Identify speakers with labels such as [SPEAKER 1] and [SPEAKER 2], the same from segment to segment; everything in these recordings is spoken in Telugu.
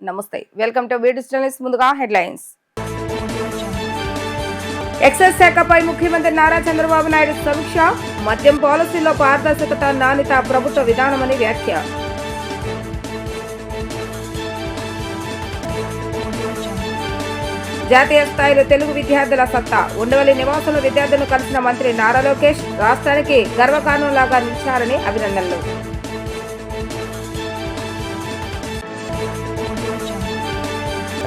[SPEAKER 1] నమస్తే, వెల్కమ్ టు డిజిటల్ న్యూస్. ముందుగా హెడ్లైన్స్. ఎక్సైజ్ శాఖపై ముఖ్యమంత్రి నారా చంద్రబాబు నాయుడు సమీక్ష. మద్యం పాలసీలో పారదర్శకత, నాణ్యత ప్రభుత్వ విధానమని వ్యాఖ్య. జాతీయ స్థాయిలో తెలుగు విద్యార్థుల సత్తా. ఉండవల్లి నివాసంలో విద్యార్థులను కలిసిన మంత్రి నారా లోకేష్ రాష్ట్రానికి గర్వకారణంలాగా నిలిచారని అభినందనలు.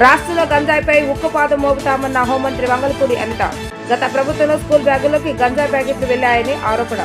[SPEAKER 1] రాష్ట్రంలో గంజాయిపై ఉక్కుపాదం మోపుతామన్న హోంమంత్రి వంగలపూడి అనిత. గత ప్రభుత్వంలో స్కూల్ బ్యాగుల్లోకి గంజాయి ప్యాకెట్లు వెళ్లాయని ఆరోపణ.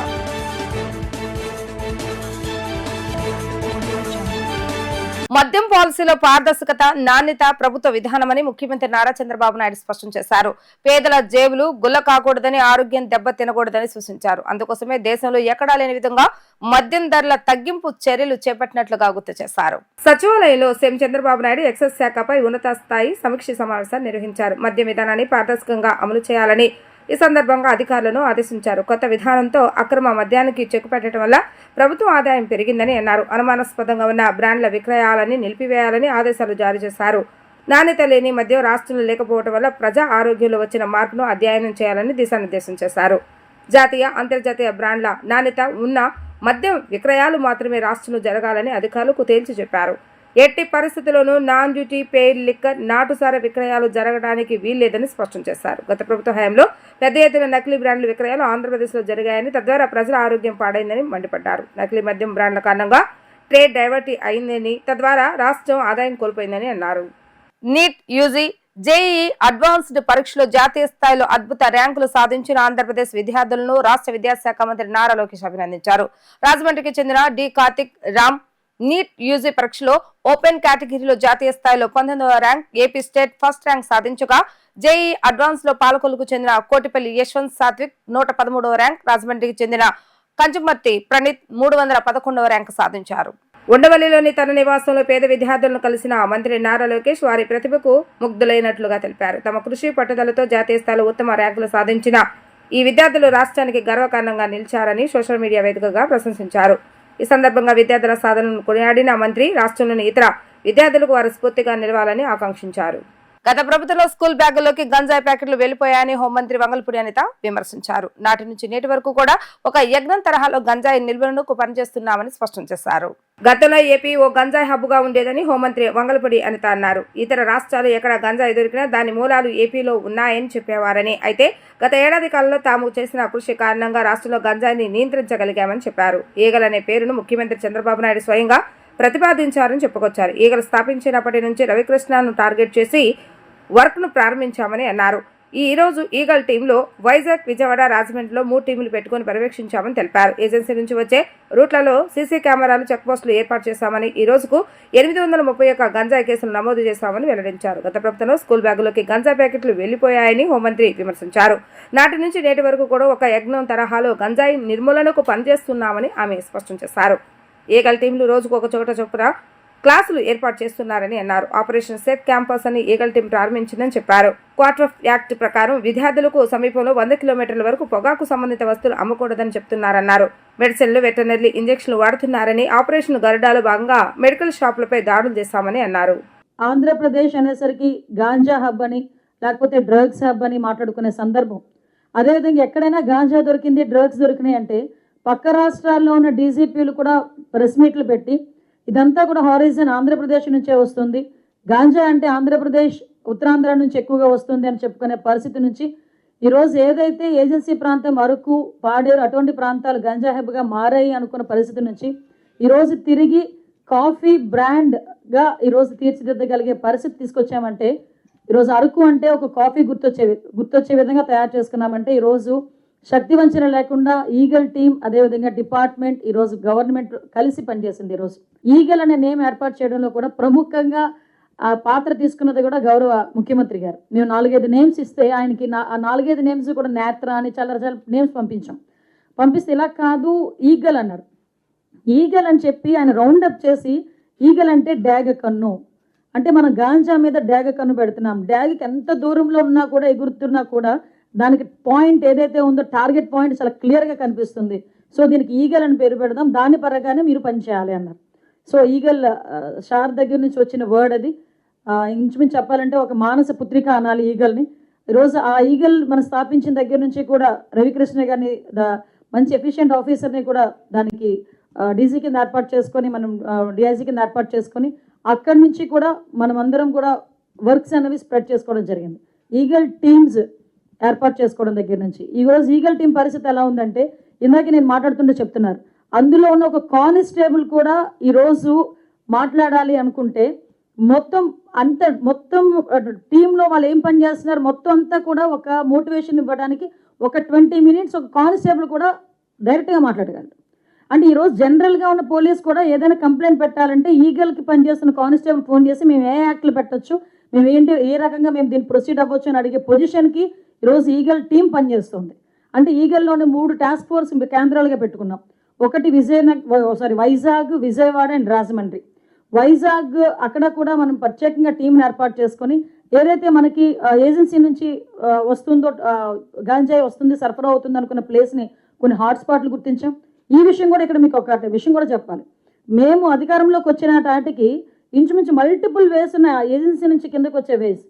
[SPEAKER 1] మద్యం పాలసీలో పారదర్శకత, నాణ్యత ప్రభుత్వ విధానమని ముఖ్యమంత్రి నారా చంద్రబాబు నాయుడు స్పష్టం చేశారు. పేదల జేబులు గుల్ల కాకూడదని, ఆరోగ్యం దెబ్బ తినకూడదని సూచించారు. అందుకోసమే దేశంలో ఎక్కడా లేని విధంగా మద్యం ధరల తగ్గింపు చర్యలు చేపట్టినట్లుగా గుర్తు చేశారు. సచివాలయంలో సీఎం చంద్రబాబు నాయుడు ఎక్సైజ్ శాఖపై ఉన్నత స్థాయి సమీక్ష సమావేశాన్ని నిర్వహించారు. మద్యం విధానాన్ని పారదర్శకంగా అమలు చేయాలని ఈ సందర్భంగా అధికారులను ఆదేశించారు. కొత్త విధానంతో అక్రమ మద్యానికి చెక్ పెట్టడం వల్ల ప్రభుత్వ ఆదాయం పెరిగిందని అన్నారు. అనుమానాస్పదంగా ఉన్న బ్రాండ్ల విక్రయాలని నిలిపివేయాలని ఆదేశాలు జారీ చేశారు. నాణ్యత లేని మద్యం రాష్ట్రంలో లేకపోవడం వల్ల ప్రజా ఆరోగ్యంలో వచ్చిన మార్పును అధ్యయనం చేయాలని దిశానిర్దేశం చేశారు. జాతీయ, అంతర్జాతీయ బ్రాండ్ల నాణ్యత ఉన్న మద్యం విక్రయాలు మాత్రమే రాష్ట్రంలో జరగాలని అధికారులకు తేల్చి చెప్పారు. ఎట్టి పరిస్థితుల్లోనూ నాన్ డ్యూటీ పెయిడ్ లిక్కర్, నాటుసార విక్రయాలు జరగడానికి వీల్లేదని స్పష్టం చేశారు. గత ప్రభుత్వ హయాంలో పెద్ద ఎత్తున నకిలీ బ్రాండ్ల విక్రయాలు ఆంధ్రప్రదేశ్లో జరిగాయని, తద్వారా ప్రజల ఆరోగ్యం పాడైందని మండిపడ్డారు. నకిలీ మద్యం బ్రాండ్ల కారణంగా ట్రేడ్ డైవర్ట్ అయిందని, తద్వారా రాష్ట్రం ఆదాయం కోల్పోయిందని అన్నారు. నీట్, యూజీ, జేఈఈ అడ్వాన్స్డ్ పరీక్షలో జాతీయ స్థాయిలో అద్భుత ర్యాంకులు సాధించిన ఆంధ్రప్రదేశ్ విద్యార్థులను రాష్ట్ర విద్యాశాఖ మంత్రి నారా లోకేష్ అభినందించారు. రాజమండ్రికి చెందిన D Karthik Ram NEET UG పరీక్షలో ఓపెన్ కేటగిరీలో జాతీయ స్థాయిలో 19వ rank, AP state first rank సాధించగా, జేఈఈ అడ్వాన్స్ లో పాలకొల్లుకు చెందిన కోటిపల్లి యశ్వంత్ సాత్విక్ 113వ ర్యాంక్, రాజమండ్రికి చెందిన కంచుమర్తి ప్రణీత్ 311వ ర్యాంక్ సాధించారు. ఉండవల్లిలోని తన నివాసంలో పేద విద్యార్థులను కలిసిన మంత్రి నారా లోకేష్ వారి ప్రతిభకు ముగ్ధులైనట్లుగా తెలిపారు. తమ కృషి పట్టుదలతో జాతీయ స్థాయిలో ఉత్తమ ర్యాంకులు సాధించిన ఈ విద్యార్థులు రాష్ట్రానికి గర్వకారణంగా నిలిచారని సోషల్ మీడియా వేదికగా ప్రశంసించారు. ఈ సందర్భంగా విద్యార్థుల సాధనను కొనియాడిన మంత్రి రాష్ట్రంలోని ఇతర విద్యార్థులకు వారు స్ఫూర్తిగా నిలవాలని ఆకాంక్షించారు. గత ప్రభుత్వంలో స్కూల్ బ్యాగుల్లోకి గంజాయి ప్యాకెట్లు వెళ్లిపోయాయని హోంమంత్రి వంగలపూడి అనిత విమర్శించారు. నాటి నుంచి నేటి వరకు కూడా ఒక యజ్ఞం తరహాలో గంజాయి నిల్వలను పనిచేస్తున్నామని స్పష్టం చేశారు. గతంలో ఏపీ ఓ గంజాయి హబ్బుగా ఉండేదని హోంమంత్రి వంగలపూడి అనిత అన్నారు. ఇతర రాష్ట్రాలు ఎక్కడ గంజాయి దొరికినా దాని మూలాలు ఏపీలో ఉన్నాయని చెప్పేవారని, అయితే గత ఏడాది కాలంలో తాము చేసిన కృషి కారణంగా రాష్ట్రంలో గంజాయిని నియంత్రించగలిగామని చెప్పారు. ఈగల్ అనే పేరును ముఖ్యమంత్రి చంద్రబాబు నాయుడు స్వయంగా ప్రతిపాదించారని చెప్పుకొచ్చారు. ఈగలు స్థాపించినప్పటి నుంచి రవికృష్ణను టార్గెట్ చేసి వర్క్ ను ప్రారంభించామని అన్నారు. ఈ రోజు ఈగల్ టీంలో వైజాగ్, విజయవాడ, రాజమండ్రిలో 3 టీములు పెట్టుకుని పర్యవేక్షించామని తెలిపారు. ఏజెన్సీ నుంచి వచ్చే రూట్లలో సీసీ కెమెరాలు, చెక్ పోస్టులు ఏర్పాటు చేశామని, ఈ రోజుకు 831 గంజాయి కేసులు నమోదు చేశామని వెల్లడించారు. గత ప్రభుత్వంలో స్కూల్ బ్యాగులోకి గంజాయి ప్యాకెట్లు వెళ్లిపోయాయని హోంమంత్రి విమర్శించారు. నాటి నుంచి నేటి వరకు కూడా ఒక యజ్ఞం తరహాలో గంజాయి నిర్మూలనకు పనిచేస్తున్నామని ఆమె స్పష్టం చేశారు. ఈగల్ టీంలు రోజుకు ఒక చోట చొప్పున క్లాసులు ఏర్పాటు చేస్తున్నారని అన్నారు. ఆపరేషన్ సేఫ్ క్యాంపస్ అని ఈగల్ టీం ప్రారంభించిందని చెప్పారు. క్వార్టర్ ఆఫ్ యాక్ట్ ప్రకారం విద్యార్థులకు సమీపంలో 100 కిలోమీటర్ల వరకు పొగాకు సంబంధిత వస్తువులు అమ్మకూడదని చెప్తున్నారన్నారు. మెడిసిన్లు, వెటర్నరీ ఇంజెక్షన్లు వాడుతున్నారని, ఆపరేషన్ గరుడాలో భాగంగా మెడికల్ షాపులపై దాడులు చేశామని అన్నారు.
[SPEAKER 2] ఆంధ్రప్రదేశ్ అనేసరికి గాంజా హబ్ అని, లేకపోతే డ్రగ్స్ హబ్ అని మాట్లాడుకునే సందర్భం. అదేవిధంగా ఎక్కడైనా గాంజా దొరికింది, డ్రగ్స్ దొరికినాయి అంటే పక్క రాష్ట్రాల్లో ఉన్న డీజీపీలు కూడా ప్రెస్ మీట్లు పెట్టి ఇదంతా కూడా హారిజన్ ఆంధ్రప్రదేశ్ నుంచే వస్తుంది, గాంజా అంటే ఆంధ్రప్రదేశ్, ఉత్తరాంధ్ర నుంచి ఎక్కువగా వస్తుంది అని చెప్పుకునే పరిస్థితి నుంచి ఈరోజు ఏదైతే ఏజెన్సీ ప్రాంతం, అరకు, పాడేరు అటువంటి ప్రాంతాలు గంజా హబ్గా మారాయి అనుకున్న పరిస్థితి నుంచి ఈరోజు తిరిగి కాఫీ బ్రాండ్గా ఈరోజు తీర్చిదిద్దగలిగే పరిస్థితి తీసుకొచ్చామంటే, ఈరోజు అరకు అంటే ఒక కాఫీ గుర్తొచ్చే విధంగా తయారు చేసుకున్నామంటే, ఈరోజు శక్తి వంచన లేకుండా ఈగల్ టీం, అదేవిధంగా డిపార్ట్మెంట్, ఈరోజు గవర్నమెంట్ కలిసి పనిచేసింది. ఈరోజు ఈగల్ అనే నేమ్ ఏర్పాటు చేయడంలో కూడా ప్రముఖంగా ఆ పాత్ర తీసుకున్నది కూడా గౌరవ ముఖ్యమంత్రి గారు. మేము 4-5 నేమ్స్ ఇస్తే ఆయనకి ఆ 4-5 నేమ్స్ కూడా నేత్ర అని చాలా నేమ్స్ పంపిస్తే ఇలా కాదు ఈగల్ అన్నారు. ఈగల్ అని చెప్పి ఆయన రౌండప్ చేసి ఈగల్ అంటే డ్యాగ కన్ను అంటే మనం గాంజా మీద డ్యాగ కన్ను పెడుతున్నాం. డ్యాగకి ఎంత దూరంలో ఉన్నా కూడా, ఎగురుతున్నా కూడా దానికి పాయింట్ ఏదైతే ఉందో టార్గెట్ పాయింట్ చాలా క్లియర్గా కనిపిస్తుంది. సో దీనికి ఈగల్ అని పేరు పెడదాం, దాని పరంగానే మీరు పనిచేయాలి అన్నారు. సో ఈగల్ షార్ దగ్గర నుంచి వచ్చిన వర్డ్ అది. ఇంచుమించు చెప్పాలంటే ఒక మానస పుత్రిక అనాలి ఈగల్ని. ఈరోజు ఆ ఈగల్ మనం స్థాపించిన దగ్గర నుంచి కూడా రవికృష్ణ గారిని మంచి ఎఫిషియెంట్ ఆఫీసర్ని కూడా దానికి డీసీ కింద ఏర్పాటు చేసుకొని మనం డిఐజీ కింద ఏర్పాటు చేసుకొని అక్కడి నుంచి కూడా మనం అందరం కూడా వర్క్స్ అనేవి స్ప్రెడ్ చేసుకోవడం జరిగింది. ఈగల్ టీమ్స్ ఏర్పాటు చేసుకోవడం దగ్గర నుంచి ఈరోజు ఈగల్ టీం పరిస్థితి ఎలా ఉందంటే ఇందాక నేను మాట్లాడుతుంటే చెప్తున్నారు, అందులో ఉన్న ఒక కానిస్టేబుల్ కూడా ఈరోజు మాట్లాడాలి అనుకుంటే మొత్తం టీంలో వాళ్ళు ఏం పని చేస్తున్నారు మొత్తం అంతా కూడా ఒక మోటివేషన్ ఇవ్వడానికి ఒక 20 minutes ఒక కానిస్టేబుల్ కూడా డైరెక్ట్గా మాట్లాడగలరు. అంటే ఈరోజు జనరల్గా ఉన్న పోలీస్ కూడా ఏదైనా కంప్లైంట్ పెట్టాలంటే ఈగల్కి పనిచేస్తున్న కానిస్టేబుల్ ఫోన్ చేసి మేము ఏ యాక్ట్లు పెట్టచ్చు, మేము ఏంటి ఏ రకంగా మేము దీన్ని ప్రొసీడ్ అవ్వచ్చు అని అడిగే పొజిషన్కి ఈరోజు ఈగల్ టీం పనిచేస్తుంది. అంటే ఈగల్లోనే 3 టాస్క్ ఫోర్స్ కేంద్రాలుగా పెట్టుకున్నాం. ఒకటి వైజాగ్, విజయవాడ అండ్ రాజమండ్రి. వైజాగ్ అక్కడ కూడా మనం ప్రత్యేకంగా టీంని ఏర్పాటు చేసుకొని ఏదైతే మనకి ఏజెన్సీ నుంచి వస్తుందో గాంజాయి వస్తుంది సరఫరా అవుతుంది అనుకున్న ప్లేస్ని కొన్ని హాట్స్పాట్లు గుర్తించాం. ఈ విషయం కూడా ఇక్కడ మీకు ఒక విషయం కూడా చెప్పాలి, మేము అధికారంలోకి వచ్చిన నాటికి ఇంచుమించు మల్టిపుల్ వేస్ ఉన్న ఏజెన్సీ నుంచి కిందకు వచ్చే వేస్,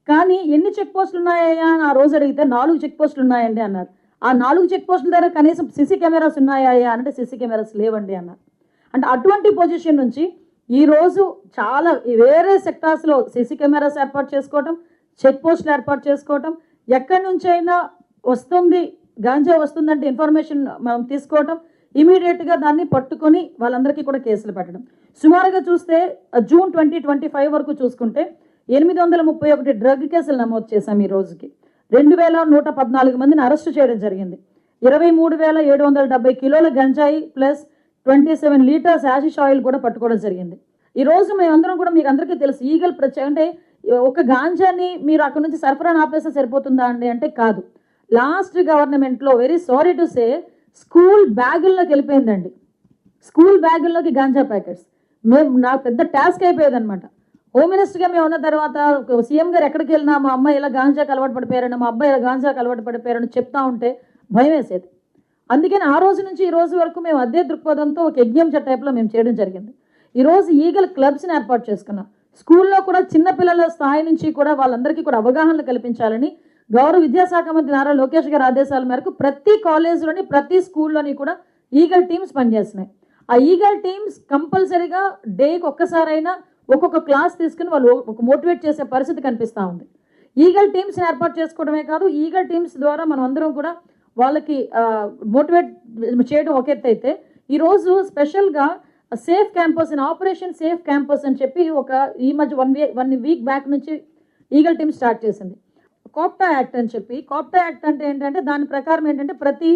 [SPEAKER 2] కానీ ఎన్ని చెక్ పోస్టులు ఉన్నాయా అని ఆ రోజు అడిగితే 4 చెక్ పోస్టులు ఉన్నాయండి అన్నారు. ఆ 4 చెక్ పోస్టుల దగ్గర కనీసం సీసీ కెమెరాస్ ఉన్నాయా అంటే సీసీ కెమెరాస్ లేవండి అన్నారు. అంటే అటువంటి పొజిషన్ నుంచి ఈరోజు చాలా వేరే సెక్టార్స్లో సీసీ కెమెరాస్ ఏర్పాటు చేసుకోవటం, చెక్ పోస్టులు ఏర్పాటు చేసుకోవటం, ఎక్కడి నుంచి అయినా వస్తుంది గాంజా వస్తుందంటే ఇన్ఫర్మేషన్ మనం తీసుకోవటం, ఇమీడియట్గా దాన్ని పట్టుకొని వాళ్ళందరికీ కూడా కేసులు పెట్టడం. సుమారుగా చూస్తే జూన్ 2025 వరకు చూసుకుంటే 831 డ్రగ్ కేసులు నమోదు చేశాం. ఈ రోజుకి 2114 మందిని అరెస్టు చేయడం జరిగింది. 23,770 కిలోల గంజాయి ప్లస్ 27 లీటర్స్ యాషిష్ ఆయిల్ కూడా పట్టుకోవడం జరిగింది. ఈరోజు మేమందరం కూడా మీకు అందరికీ తెలుసు ఈగల్ అంటే ఒక గాంజాని మీరు అక్కడ నుంచి సరఫరా ఆపేస్తే సరిపోతుందా అండి అంటే కాదు. లాస్ట్ గవర్నమెంట్లో very sorry to say school బ్యాగుల్లోకి వెళ్ళిపోయిందండి. స్కూల్ బ్యాగుల్లోకి గాంజా ప్యాకెట్స్ నాకు పెద్ద టాస్క్ అయిపోయేది అనమాట. హోమ్ మినిస్టర్గా మేము ఉన్న తర్వాత సీఎం గారు ఎక్కడికి వెళ్ళినా మా అమ్మాయి ఇలా గాంజాకి అలవాటు పడిపోయారని, మా అబ్బాయి ఇలా గాంజాకి అలవాటు పడిపోయారని చెప్తా ఉంటే భయం వేసేది. అందుకని ఆ రోజు నుంచి ఈ రోజు వరకు మేము అదే దృక్పథంతో ఒక యజ్ఞం టైప్లో మేము చేయడం జరిగింది. ఈరోజు ఈగల్ క్లబ్స్ని ఏర్పాటు చేసుకున్నాం. స్కూల్లో కూడా చిన్నపిల్లల స్థాయి నుంచి కూడా వాళ్ళందరికీ కూడా అవగాహన కల్పించాలని గౌరవ విద్యాశాఖ మంత్రి నారా లోకేష్ గారి ఆదేశాల మేరకు ప్రతి కాలేజీలోని ప్రతి స్కూల్లోని కూడా ఈగల్ టీమ్స్ పనిచేస్తున్నాయి. ఆ ఈగల్ టీమ్స్ కంపల్సరీగా డేకి ఒక్కసారైనా ఒక్కొక్క క్లాస్ తీసుకుని వాళ్ళు ఒక మోటివేట్ చేసే పరిస్థితి కనిపిస్తూ ఉంది. ఈగల్ టీమ్స్ని ఏర్పాటు చేసుకోవడమే కాదు, ఈగల్ టీమ్స్ ద్వారా మనం అందరం కూడా వాళ్ళకి మోటివేట్ చేయడం ఒక ఎత్తు అయితే ఈరోజు స్పెషల్గా safe campus operation safe campus అని చెప్పి ఈ మధ్య 1 వీక్ బ్యాక్ నుంచి ఈగల్ టీమ్ స్టార్ట్ చేసింది. కోప్టా యాక్ట్ అని చెప్పి, కోప్టా యాక్ట్ అంటే ఏంటంటే దాని ప్రకారం ఏంటంటే ప్రతి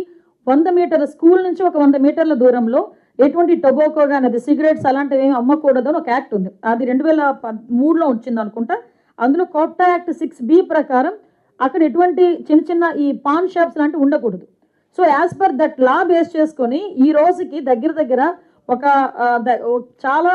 [SPEAKER 2] 100 మీటర్ల స్కూల్ నుంచి ఒక 100 మీటర్ల దూరంలో ఎటువంటి టొబాకో కానీ అది సిగరెట్స్ అలాంటివి ఏమి అమ్మకూడదు అని ఒక యాక్ట్ ఉంది. అది 2003లో వచ్చింది అనుకుంటా. అందులో కోప్టా యాక్ట్ 6B ప్రకారం అక్కడ ఎటువంటి చిన్న ఈ పాన్ షాప్స్ లాంటివి ఉండకూడదు. So as per that law base చేసుకొని ఈ రోజుకి దగ్గర ఒక చాలా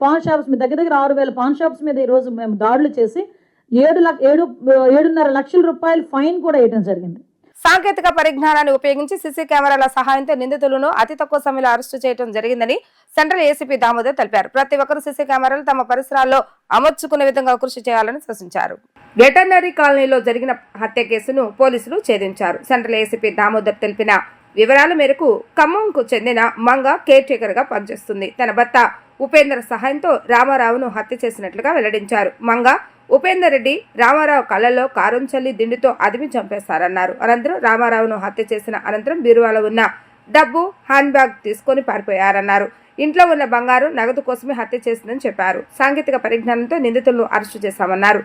[SPEAKER 2] పాన్ షాప్స్ మీద దగ్గర 6,000 పాన్ షాప్స్ మీద ఈరోజు మేము దాడులు చేసి 7.5 లక్షల రూపాయలు ఫైన్ కూడా వేయడం జరిగింది.
[SPEAKER 1] సాంకేతిక పరిజ్ఞానాన్ని ఉపయోగించి సీసీ కెమెరాల సహాయంతో నిందితులను అతి తక్కువ సమయంలో అరెస్టు చేయడం జరిగిందని సెంట్రల్ ఏసీపీ దామోదర్ తెలిపారు. ప్రతి ఒక్కరూ సీసీ కెమెరాలు తమ పరిసరాల్లో అమర్చుకునే విధంగా కృషి చేయాలని సూచించారు. వెటర్నరీ కాలనీలో జరిగిన హత్య కేసును పోలీసులు ఛేదించారు. సెంట్రల్ ఏసీపీ దామోదర్ తెలిపిన వివరాల మేరకు ఖమ్మంకు చెందిన మంగ కేర్ టేకర్ గా పనిచేస్తుంది. తన భర్త ఉపేందర్ సహాయంతో రామారావును హత్య చేసినట్లుగా వెల్లడించారు. మంగ ఉపేందర్ రెడ్డి రామారావు కళ్ళలో కారం చల్లి దిండుతో అదిమి చంపేస్తారన్నారు. అనంతరం రామారావును హత్య చేసిన అనంతరం బీరువాలో ఉన్న డబ్బు, హ్యాండ్ బ్యాగ్ తీసుకొని పారిపోయారన్నారు. ఇంట్లో ఉన్న బంగారు, నగదు కోసమే హత్య చేసిందని చెప్పారు. సాంకేతిక పరిజ్ఞానంతో నిందితులను అరెస్టు చేశామన్నారు.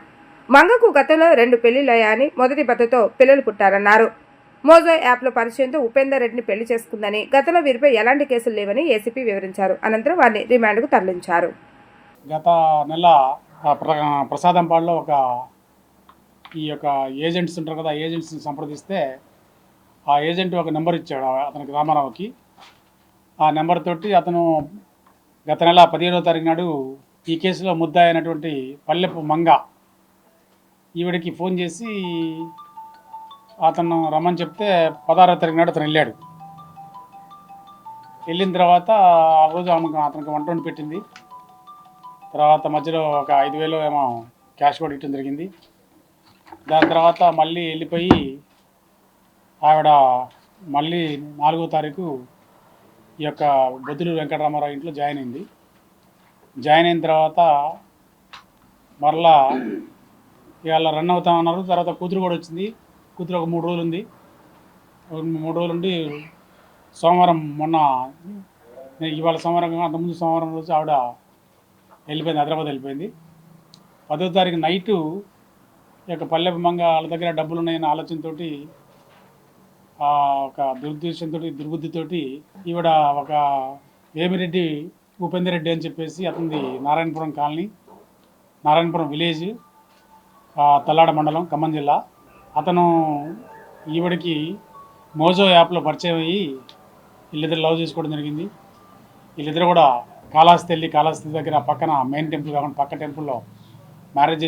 [SPEAKER 1] మంగకు గతంలో 2 పెళ్లిళ్లయ్యాయని, మొదటి భర్తతో పిల్లలు పుట్టారన్నారు. మోజో యాప్లో పరిచయంతో ఉపేందర్ రెడ్డిని పెళ్లి చేసుకుందని, గతంలో వీరిపై ఎలాంటి కేసులు లేవని ఏసీపీ వివరించారు. అనంతరం వారిని రిమాండ్కు తరలించారు.
[SPEAKER 3] గత నెల ప్రసాదంపాడులో ఈ యొక్క ఏజెంట్స్ ఉంటారు కదా, ఏజెంట్స్ని సంప్రదిస్తే ఆ ఏజెంట్ ఒక నెంబర్ ఇచ్చాడు అతనికి, రామారావుకి. ఆ నెంబర్ తోటి అతను గత నెల 17వ తారీఖు నాడు ఈ కేసులో ముద్దాయి అయినటువంటి పల్లెపు మంగ ఈవిడికి ఫోన్ చేసి అతను రమ్మని చెప్తే 16వ తారీఖు నాడు అతను వెళ్ళాడు. వెళ్ళిన తర్వాత ఆ రోజు అతనికి వంట వండి పెట్టింది. తర్వాత మధ్యలో ఒక 5,000 ఏమో క్యాష్ కూడా ఇవ్వడం జరిగింది. దాని తర్వాత మళ్ళీ వెళ్ళిపోయి ఆవిడ మళ్ళీ 4వ తారీఖు ఈ యొక్క బొద్దులూరు వెంకటరామారావు ఇంట్లో జాయిన్ అయింది. జాయిన్ అయిన తర్వాత మరలా ఇవాళ రన్ అవుతామన్నారు. తర్వాత కూతురు కూడా వచ్చింది. కూతురు ఒక 3 రోజులు ఉంది. 3 రోజులు ఉండి సోమవారం ఇవాళ సోమవారం అంతకుముందు సోమవారం రోజు ఆవిడ వెళ్ళిపోయింది, హైదరాబాద్ వెళ్ళిపోయింది. 10వ తారీఖు నైటు ఈ యొక్క పల్లెపు మంగ వాళ్ళ దగ్గర డబ్బులు ఉన్నాయన్న ఆలోచనతో ఒక దుర్బుద్ధితోటి ఈవిడ ఒక వేమిరెడ్డి ఉపేందర్ రెడ్డి అని చెప్పేసి అతనిది నారాయణపురం కాలనీ, నారాయణపురం విలేజ్, తల్లాడ మండలం, ఖమ్మం జిల్లా. అతను ఈవిడికి మోజో యాప్లో పరిచయం అయ్యి వీళ్ళిద్దరు లవ్ చేసుకోవడం జరిగింది. వీళ్ళిద్దరు కూడా కాళహస్తి దగ్గర పక్కన మెయిన్ టెంపుల్ కాకుండా పక్క టెంపుల్లో మ్యారేజ్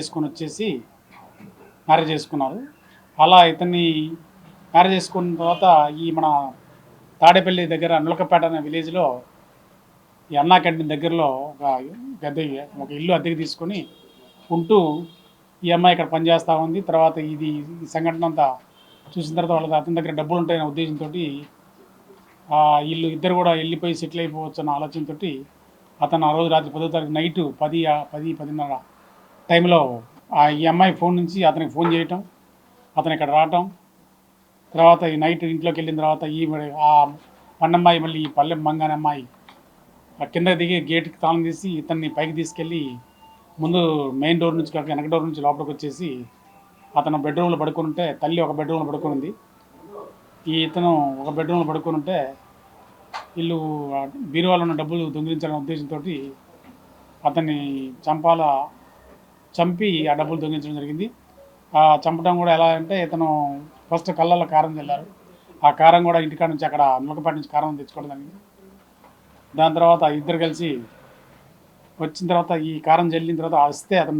[SPEAKER 3] చేసుకున్నారు. అలా ఇతన్ని మ్యారేజ్ చేసుకున్న తర్వాత ఈ మన తాడేపల్లి దగ్గర నులకపేట అనే విలేజ్లో ఈ అన్నా క్యాంటీన్ దగ్గరలో ఒక ఇల్లు అద్దెకి తీసుకొని ఉంటూ ఈ అమ్మాయి ఇక్కడ పనిచేస్తూ ఉంది. తర్వాత ఈ సంఘటన అంతా చూసిన తర్వాత వాళ్ళ అతని దగ్గర డబ్బులు ఉంటాయనే ఉద్దేశంతో వీళ్ళు ఇద్దరు కూడా వెళ్ళిపోయి సెటిల్ అయిపోవచ్చు అన్న ఆలోచనతో అతను ఆ రోజు రాత్రి 10వ తారీఖు నైటు 10:10:30 టైంలో ఈ అమ్మాయి ఫోన్ నుంచి అతనికి ఫోన్ చేయటం, అతను ఇక్కడ రావటం, తర్వాత ఈ నైట్ ఇంట్లోకి వెళ్ళిన తర్వాత ఆ పన్నమ్మాయి మళ్ళీ ఈ పల్లె మంగానే అమ్మాయి కింద దిగి గేట్కి తాళం తీసి ఇతన్ని పైకి తీసుకెళ్ళి ముందు మెయిన్ డోర్ నుంచి కాక వెనక డోర్ నుంచి లోపలికి వచ్చేసి అతను బెడ్రూమ్లో పడుకొని ఉంటే తల్లి ఒక బెడ్రూమ్లో పడుకొని ఉంది. ఇతను ఒక బెడ్రూమ్లో పడుకొని ఉంటే వీళ్ళు బీరువాలో ఉన్న డబ్బులు దొంగిలించాలనే ఉద్దేశంతో అతన్ని చంపి ఆ డబ్బులు దొంగిలించడం జరిగింది. చంపడం కూడా ఎలా అంటే ఇతను ఫస్ట్ కళ్ళల్లో కారం చల్లారు. ఆ కారం కూడా ఇంటికాడ నుంచి అక్కడ నులకపేట నుంచి కారం తెచ్చుకోవడం జరిగింది. దాని తర్వాత ఇద్దరు కలిసి వచ్చిన తర్వాత ఈ కారం జల్లిన తర్వాత వస్తే అతను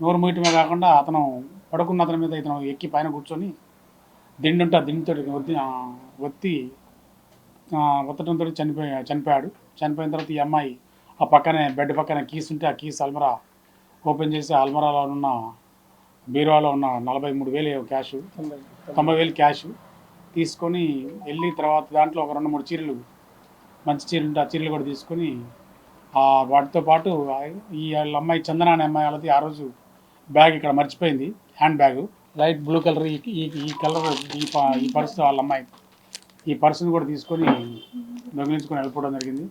[SPEAKER 3] నోరు మూయటమే కాకుండా అతను పడుకున్న అతని మీద ఇతను ఎక్కి పైన కూర్చొని దిండు ఉంటే ఆ దిండుతో ఒత్తడంతో చనిపోయాడు. చనిపోయిన తర్వాత ఈ అమ్మాయి ఆ పక్కనే బెడ్ పక్కన కీస్ ఉంటే ఆ కీస్ అల్మరా ఓపెన్ చేసి అల్మరాలో ఉన్న బీరువాలో ఉన్న 43,000 క్యాష్, 90,000 క్యాష్ తీసుకొని వెళ్ళి తర్వాత దాంట్లో ఒక 2-3 చీరలు, మంచి చీరలు ఉంటే ఆ చీరలు కూడా తీసుకొని వాటితో పాటు ఈ వాళ్ళ అమ్మాయి చందన అనే అమ్మాయి వాళ్ళది ఆ రోజు బ్యాగ్ ఇక్కడ మర్చిపోయింది, hand bag light blue colour, ఈ కలర్ ఈ పర్స్ వాళ్ళ అమ్మాయి ఈ పర్సును కూడా తీసుకొని దొంగిలించుకొని వెళ్ళిపోవడం జరిగింది.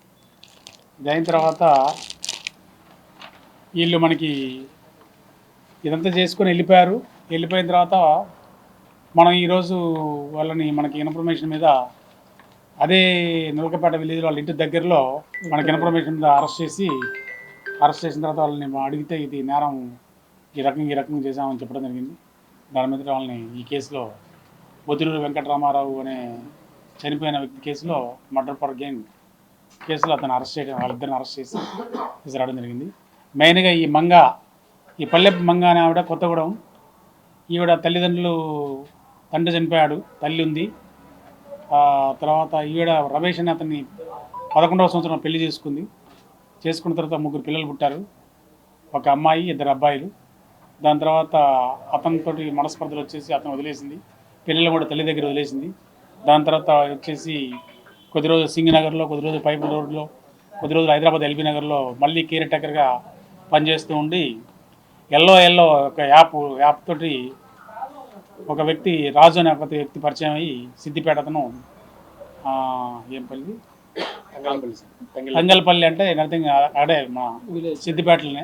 [SPEAKER 3] ఇది అయిన తర్వాత వీళ్ళు మనకి ఇదంతా చేసుకొని వెళ్ళిపోయిన తర్వాత మనం ఈరోజు వాళ్ళని మనకి ఇన్ఫర్మేషన్ మీద అదే నులకపేట విలేజ్ వాళ్ళ ఇంటి దగ్గరలో మనకి ఇన్ఫర్మేషన్ మీద అరెస్ట్ చేసిన తర్వాత వాళ్ళని అడిగితే ఇది నేరం ఈ రకంగా చేశామని చెప్పడం జరిగింది. దాని మీద వాళ్ళని ఈ కేసులో బొద్దులూరు వెంకటరామారావు అనే చనిపోయిన వ్యక్తి కేసులో మర్డర్ ఫర్ గ్యాంగ్ కేసులో అతను వాళ్ళిద్దరిని అరెస్ట్ చేసి తీసుకురావడం జరిగింది. మెయిన్గా ఈ పల్లెపు మంగ అనే ఆవిడ కొత్తగూడెం. ఈవిడ తండ్రి చనిపోయాడు, తల్లి ఉంది. తర్వాత ఈవిడ రమేష్ అని అతన్ని 11వ సంవత్సరం పెళ్లి చేసుకున్న తర్వాత 3 పిల్లలు పుట్టారు, ఒక అమ్మాయి 2 అబ్బాయిలు. దాని తర్వాత అతనితోటి మనస్పర్ధలు వచ్చేసి అతను వదిలేసింది, పిల్లలు కూడా తల్లి దగ్గర వదిలేసింది. దాని తర్వాత వచ్చేసి కొద్ది రోజు సింగనగర్లో, కొద్ది రోజు పైపు రోడ్లో, కొద్ది రోజులు హైదరాబాద్ ఎల్బీ నగర్లో మళ్ళీ కేర్ టేకర్గా పనిచేస్తూ ఉండి ఎల్లో ఒక యాప్ తోటి ఒక వ్యక్తి రాజు అనే ఒక వ్యక్తి పరిచయం అయ్యి సిద్దిపేట అతను ఏం పల్లి తంగల్పల్లి అంటే నథింగ్ అడే మా సిద్దిపేటలోనే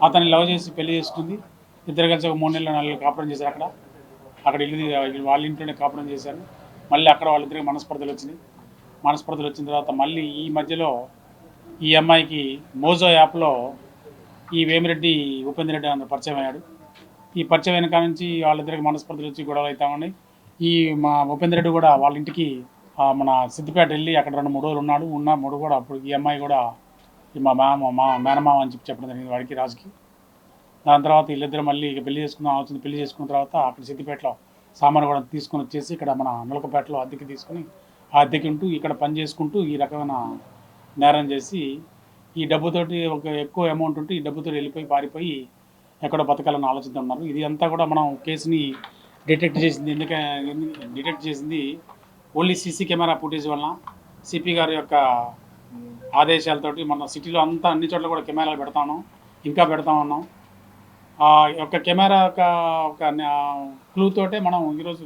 [SPEAKER 3] అతన్ని లవ్ చేసి పెళ్లి చేసుకుంది. ఇద్దరు కలిసి ఒక 3 నెలలు 4 నెలలు కాపురం చేశారు. అక్కడ వాళ్ళ ఇంట్లోనే కాపురం చేశారు. మళ్ళీ అక్కడ వాళ్ళిద్దరికి మనస్పర్ధలు వచ్చిన తర్వాత మళ్ళీ ఈ మధ్యలో ఈ అమ్మాయికి మోజో యాప్లో ఈ వేమిరెడ్డి ఉపేందర్ రెడ్డి అని పరిచయం అయ్యాడు. ఈ పరిచయం వెనక నుంచి వాళ్ళిద్దరికి మనస్పర్ధలు వచ్చి గొడవలు అవుతామని మా ఉపేందర్ రెడ్డి కూడా వాళ్ళ ఇంటికి మన సిద్దిపేట వెళ్ళి అక్కడ 2-3 రోజులు ఉన్నాడు కూడా. అప్పుడు ఈ అమ్మాయి కూడా మా మేనమామ అని చెప్పడం జరిగింది వాడికి, రాజుకి. దాని తర్వాత వీళ్ళిద్దరు మళ్ళీ పెళ్లి చేసుకున్న తర్వాత అక్కడ సిద్దిపేటలో సామాను కూడా తీసుకొని వచ్చేసి ఇక్కడ మన నులకపేటలో అద్దెకి తీసుకుని ఆ అద్దెకి ఉంటూ ఇక్కడ పని చేసుకుంటూ ఈ రకమైన నేరం చేసి ఈ డబ్బుతోటి ఒక ఎక్కువ అమౌంట్ ఉంటే ఈ డబ్బుతో వెళ్ళిపోయి పారిపోయి ఎక్కడో బతకాలని ఆలోచిస్తున్నారు. ఇది అంతా కూడా మనం కేసుని డిటెక్ట్ చేసింది ఓన్లీ సీసీ కెమెరా ఫుటేజ్ వలన, సిపి గారి యొక్క ఆదేశాలతోటి మన సిటీలో అంతా అన్ని చోట్ల కూడా కెమెరాలు పెడతా ఉన్నాం, ఇంకా పెడతా ఉన్నాం. ఆ యొక్క కెమెరా ఒక క్లూ తోటే మనం ఈరోజు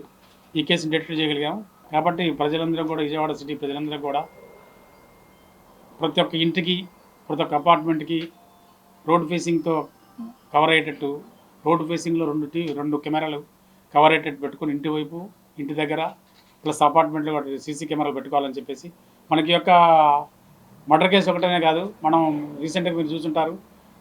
[SPEAKER 3] ఈ కేసుని డిటెక్ట్ చేయగలిగాం. కాబట్టి ప్రజలందరూ కూడా, విజయవాడ సిటీ ప్రజలందరూ కూడా ప్రతి ఒక్క ఇంటికి, ప్రతి ఒక్క అపార్ట్మెంట్కి రోడ్ ఫేసింగ్తో కవర్ అయ్యేటట్టు, రోడ్ ఫేసింగ్లో రెండు కెమెరాలు కవర్ అయ్యేటట్టు పెట్టుకుని ఇంటి వైపు, ఇంటి దగ్గర ప్లస్ అపార్ట్మెంట్లో సీసీ కెమెరాలు పెట్టుకోవాలని చెప్పేసి, మనకి యొక్క మర్డర్ కేసు ఒకటనే కాదు, మనం రీసెంట్గా మీరు చూసుంటారు,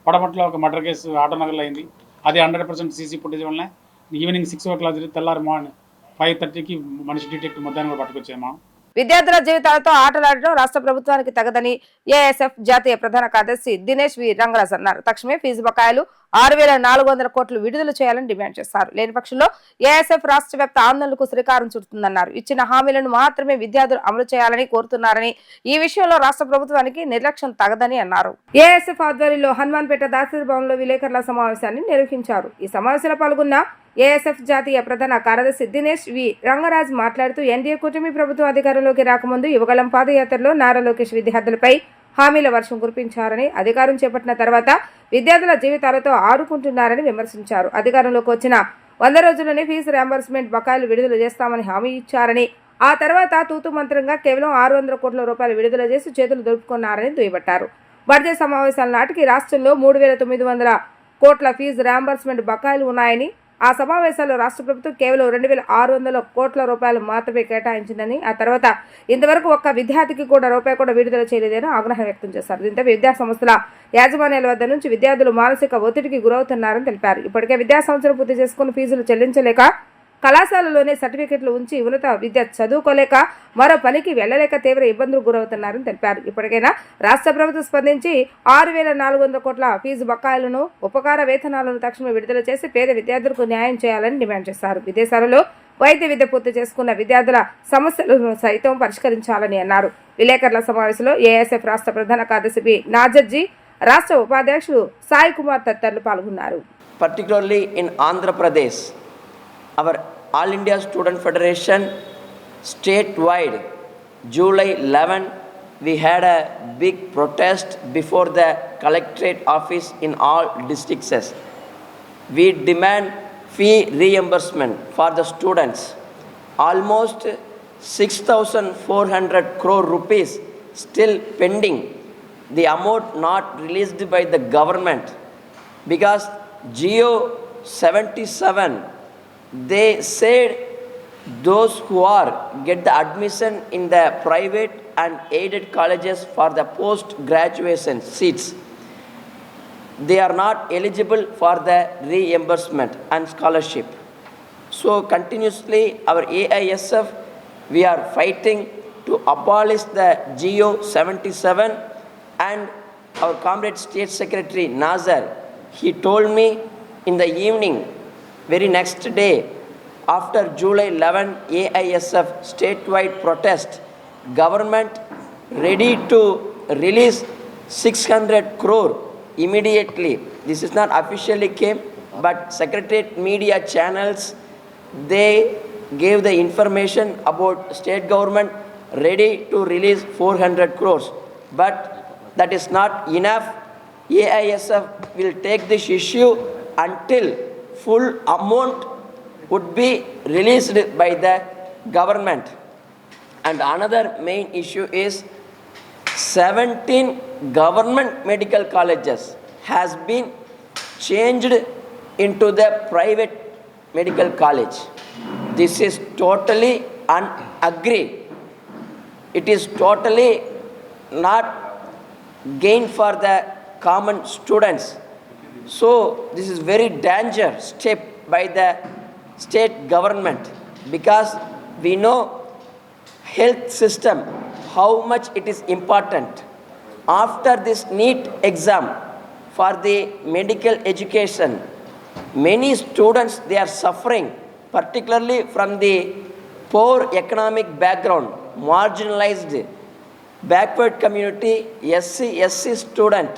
[SPEAKER 3] పడమట్లో ఒక మర్డర్ కేసు ఆటోనగర్లో అయింది. అది 100% సీసీ ఫుటేజ్ వల్లనే ఈవినింగ్ 6 o'clock తెల్లారి మార్నింగ్ 5:30కి మనిషి డిటెక్టివ్ మొత్తాన్ని కూడా పట్టుకొచ్చాము.
[SPEAKER 1] విద్యార్థుల జీవితాలతో ఆటలాడడం రాష్ట్ర ప్రభుత్వానికి తగదని ఏఎస్ఎఫ్ జాతీయ ప్రధాన కార్యదర్శి దినేష్ వి రంగరాజ్ అన్నారు. తక్షణమే ఫీజు బకాయిలు 6,400 కోట్లు విడుదల చేయాలని డిమాండ్ చేశారు. లేని పక్షంలో ఏఎస్ఎఫ్ రాష్ట్ర వ్యాప్త ఆందోళనకు శ్రీకారం చుడుతుందన్నారు. ఇచ్చిన హామీలను మాత్రమే విద్యార్థులు అమలు చేయాలని కోరుతున్నారని, ఈ విషయంలో రాష్ట్ర ప్రభుత్వానికి నిర్లక్ష్యం తగదని అన్నారు. ఏఎస్ఎఫ్ ఆధ్వర్యంలో హనుమాన్పేట దాసరి భవన్లో విలేకరుల సమావేశాన్ని నిర్వహించారు. ఈ సమావేశంలో పాల్గొన్న ఏఎస్ఎఫ్ జాతీయ ప్రధాన కార్యదర్శి దినేష్ వి రంగరాజ్ మాట్లాడుతూ, ఎన్డీఏ కూటమి ప్రభుత్వం అధికారంలోకి రాకముందు యువగళం పాదయాత్రలో నారా లోకేష్ విద్యార్థులపై హామీల వర్షం కురిపించారని, అధికారం చేపట్టిన తర్వాత విద్యార్థుల జీవితాలతో ఆడుకుంటున్నారని విమర్శించారు. అధికారంలోకి వచ్చిన 100 రోజుల్లోనే ఫీజు రియంబర్స్మెంట్ బకాయిలు విడుదల చేస్తామని హామీ ఇచ్చారని, ఆ తర్వాత తూతు మంత్రంగా కేవలం 600 కోట్ల రూపాయలు విడుదల చేసి చేతులు దులుపుకున్నారని దుయ్యబట్టారు. బడ్జెట్ సమావేశాల నాటికి రాష్ట్రంలో 3,900 కోట్ల ఫీజు రియంబర్స్మెంట్ బకాయిలు ఉన్నాయని, ఆ సమావేశాల్లో రాష్ట్ర ప్రభుత్వం కేవలం 2,600 కోట్ల రూపాయలు మాత్రమే కేటాయించిందని, ఆ తర్వాత ఇంతవరకు ఒక్క విద్యార్థికి కూడా రూపాయి కూడా విడుదల చేయలేదని ఆగ్రహం వ్యక్తం చేశారు. దీంతో విద్యా సంస్థల యాజమాన్యాల వద్ద నుంచి విద్యార్థులు మానసిక ఒత్తిడికి గురవుతున్నారని తెలిపారు. ఇప్పటికే విద్యా సంవత్సరం పూర్తి చేసుకుని ఫీజులు చెల్లించలేక, కళాశాలలోనే సర్టిఫికెట్లు ఉంచి ఉన్నత విద్య చదువుకోలేక, మరో పనికి వెళ్లలేక తీవ్ర ఇబ్బందులు గురవుతున్నారని తెలిపారు. ఇప్పటికైనా రాష్ట్ర ప్రభుత్వం స్పందించి 6,400 కోట్ల ఫీజు బకాయిలను, ఉపకార వేతనాలను తక్షణమే విడుదల చేసి పేద విద్యార్థులకు న్యాయం చేయాలని డిమాండ్ చేశారు. విదేశాలలో వైద్య విద్య పూర్తి చేసుకున్న విద్యార్థుల సమస్యలను సైతం పరిష్కరించాలని అన్నారు. విలేకరుల సమావేశంలో ఏఎస్ఎఫ్ రాష్ట్ర ప్రధాన కార్యదర్శి బి నాజర్జీ, రాష్ట్ర ఉపాధ్యక్షుడు సాయి కుమార్ తదితరులు పాల్గొన్నారు.
[SPEAKER 4] Particularly in Andhra Pradesh, our All India Student Federation statewide, July 11, we had a big protest before the collectorate office in all districts. We demand fee reimbursement for the students. Almost 6,400 crore rupees still pending. The amount not released by the government because Geo 77, they said those who are get the admission in the private and aided colleges for the post graduation seats, they are not eligible for the reimbursement and scholarship. So continuously our AISF, we are fighting to abolish the Geo 77, and our comrade State Secretary Nazar, he told me in the evening, very next day, after July 11 AISF statewide protest, government ready to release 600 crore immediately. This is not officially came, but Secretariat media channels, they gave the information about state government ready to release 400 crores. But that is not enough. AISF will take this issue until full amount would be released by the government. And another main issue is 17 government medical colleges has been changed into the private medical college. This is totally unagree. It is totally not gain for the common students. So this is very dangerous step by the state government, because we know health system, how much it is important. After this NEET exam for the medical education, many students, they are suffering, particularly from the poor economic background, marginalized backward community, SC student,